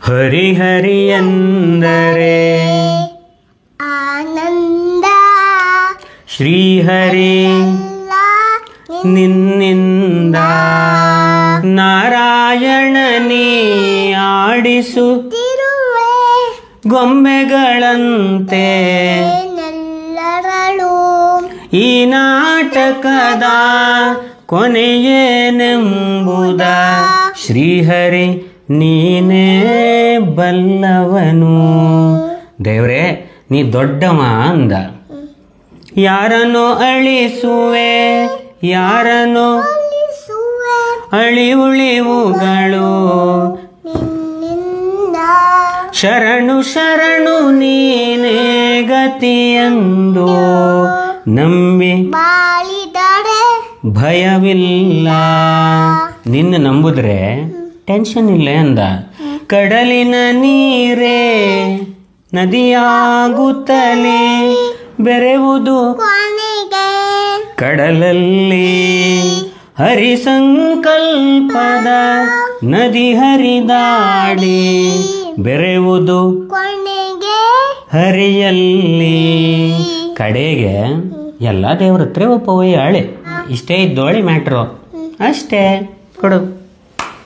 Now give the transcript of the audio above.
ಹರಿ ಹರಿ ಎಂದರೆ ಆನಂದ ಶ್ರೀಹರಿ ನಿನ್ನಿಂದ ನಾರಾಯಣನೇ ಆಡಿಸುತ್ತಿರುವೆ ಗೊಂಬೆಗಳಂತೆ ನೆಲ್ಲರಳು ಈ ನಾಟಕದ ಕೊನೆಯೇನೆಂಬುದ ಶ್ರೀಹರಿ ನೀನೇ ಬಲ್ಲವನು. ದೇವ್ರೇ ನೀ ದೊಡ್ಡವ ಅಂದ. ಯಾರನ್ನು ಅಳಿಸುವೆ ಯಾರನ್ನು ಅಳಿವುಳಿವುಗಳು ನಿನ್ನಿಂದ ಶರಣು ಶರಣು ನೀನೇ ಗತಿಯೆಂದು ನಂಬಿ ಬಾಳಿದರೆ ಭಯವಿಲ್ಲ. ನಿನ್ನ ನಂಬುದ್ರೆ ಟೆನ್ಷನ್ ಇಲ್ಲ ಅಂದ. ಕಡಲಿನ ನೀರೇ ನದಿಯಾಗುತ್ತಲೇ ಬೆರೆವುದು ಕೊನೆಗೆ ಕಡಲಲ್ಲಿ ಹರಿಸಂಕಲ್ಪದ ನದಿ ಹರಿದಾಡಿ ಬೆರೆವುದು ಕೊನೆಗೆ ಹರಿಯಲ್ಲಿ. ಕಡೆಗೆ ಎಲ್ಲ ದೇವ್ರ ಹತ್ರ ಒಪ್ಪ ಒಯ್ಯಾಳೆ. ಇಷ್ಟೇ ಇದ್ದೋಳಿ ಮ್ಯಾಟ್ರು ಅಷ್ಟೇ ಕೊಡು.